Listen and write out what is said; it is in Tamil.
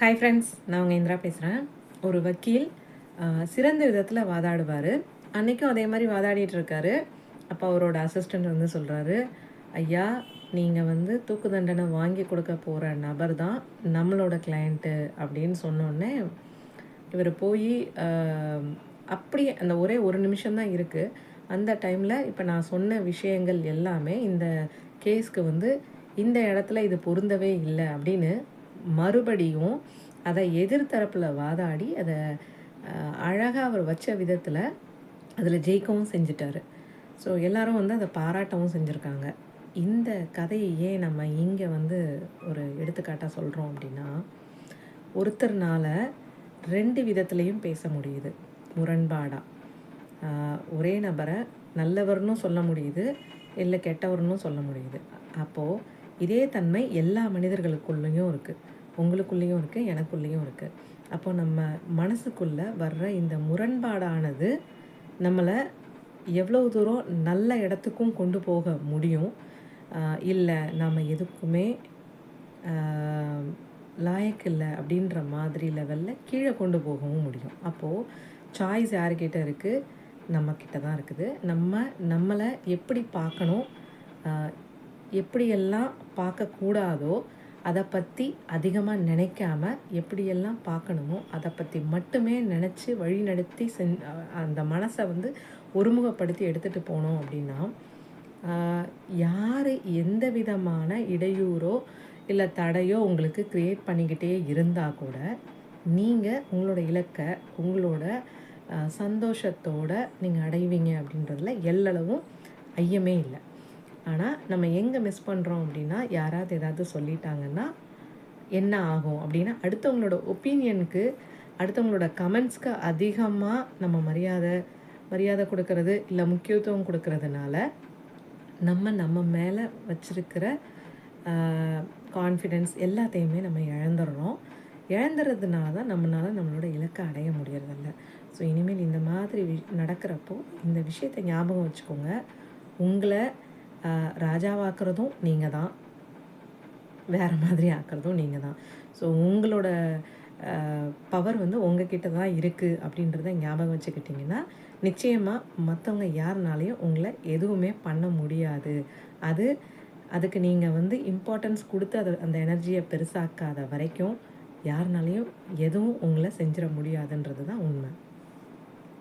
ஹாய் ஃப்ரெண்ட்ஸ், நான் உங்கள் இந்திரா பேசுகிறேன். ஒரு வக்கீல் சிறந்த விதத்தில் வாதாடுவார். அன்றைக்கும் அதே மாதிரி வாதாடிட்டு இருக்காரு. அப்போ அவரோட அசிஸ்டண்ட் வந்து சொல்கிறாரு, ஐயா, நீங்கள் வந்து தூக்கு தண்டனை வாங்கி கொடுக்க போகிற நபர் தான் நம்மளோட கிளையண்ட்டு அப்படின்னு சொன்னோடனே இவர் போய் அப்படியே அந்த ஒரே ஒரு நிமிஷம் தான் இருக்குது. அந்த டைமில் இப்போ நான் சொன்ன விஷயங்கள் எல்லாமே இந்த கேஸ்க்கு வந்து இந்த இடத்துல இது பொருந்தவே இல்லை அப்படின்னு மறுபடியும் அதை எதிர்த்தரப்பில் வாதாடி அதை அழகாக அவர் வச்ச விதத்தில் அதில் ஜெயிக்கவும் செஞ்சிட்டார். ஸோ எல்லோரும் வந்து அதை பாராட்டவும் செஞ்சுருக்காங்க. இந்த கதையை ஏன் நம்ம இங்கே வந்து ஒரு எடுத்துக்காட்டாக சொல்கிறோம் அப்படின்னா, ஒருத்தர்னால 2 விதத்துலேயும் பேச முடியுது முரண்பாடாக. ஒரே நபரை நல்லவர்னு சொல்ல முடியுது, இல்லை கெட்டவர்னு சொல்ல முடியுது. அப்போது இதே தன்மை எல்லா மனிதர்களுக்குள்ளேயும் இருக்குது. உங்களுக்குள்ளேயும் இருக்குது, எனக்குள்ளேயும் இருக்குது. அப்போது நம்ம மனசுக்குள்ளே வர்ற இந்த முரண்பாடானது நம்மளை எவ்வளோ தூரம் நல்ல இடத்துக்கும் கொண்டு போக முடியும், இல்லை நாம் எதுக்குமே லாயக்கில்லை அப்படின்ற மாதிரி லெவலில் கீழே கொண்டு போகவும் முடியும். அப்போது சாய்ஸ் யார்கிட்ட இருக்குது? நம்மக்கிட்ட தான் இருக்குது. நம்மளை எப்படி பார்க்கணும், எப்படியெல்லாம் பார்க்கக்கூடாதோ அதை பற்றி அதிகமாக நினைக்காம எப்படியெல்லாம் பார்க்கணுமோ அதை பற்றி மட்டுமே நினச்சி வழிநடத்தி அந்த மனசை வந்து ஒருமுகப்படுத்தி எடுத்துகிட்டு போனோம் அப்படின்னா, யார் எந்த விதமான இடையூறோ இல்லை தடையோ உங்களுக்கு க்ரியேட் பண்ணிக்கிட்டே இருந்தால் கூட நீங்கள் உங்களோட இலக்கை உங்களோட சந்தோஷத்தோடு நீங்கள் அடைவீங்க அப்படின்றதுல எல்லளவும் ஐயமே இல்லை. ஆனால் நம்ம எங்கே மிஸ் பண்ணுறோம் அப்படின்னா, யாராவது ஏதாவது சொல்லிட்டாங்கன்னா என்ன ஆகும் அப்படின்னா, அடுத்தவங்களோட ஒப்பீனியனுக்கு, அடுத்தவங்களோட கமெண்ட்ஸ்க்கு அதிகமாக நம்ம மரியாதை கொடுக்கறது இல்லை முக்கியத்துவம் கொடுக்கறதுனால நம்ம மேலே வச்சுருக்கிற கான்ஃபிடென்ஸ் எல்லாத்தையுமே நம்ம இழந்துறதுனால தான் நம்மளோட இலக்கை அடைய முடியறதில்ல. ஸோ இனிமேல் இந்த மாதிரி நடக்கிறப்போ இந்த விஷயத்தை ஞாபகம் வச்சுக்கோங்க. உங்களை ராஜாவாக்குறதும் நீங்கள் தான், வேறு மாதிரி ஆக்கிறதும் நீங்கள் தான். ஸோ உங்களோட பவர் வந்து உங்ககிட்ட தான் இருக்குது அப்படின்றத ஞாபகம் வச்சுக்கிட்டிங்கன்னா நிச்சயமாக மற்றவங்க யாருனாலையும் உங்களை எதுவுமே பண்ண முடியாது. அதுக்கு நீங்கள் வந்து இம்பார்ட்டன்ஸ் கொடுத்து அந்த எனர்ஜியை பெருசாக்காத வரைக்கும் யாருனாலையும் எதுவும் உங்களை செஞ்சிட முடியாதுன்றது தான் உண்மை.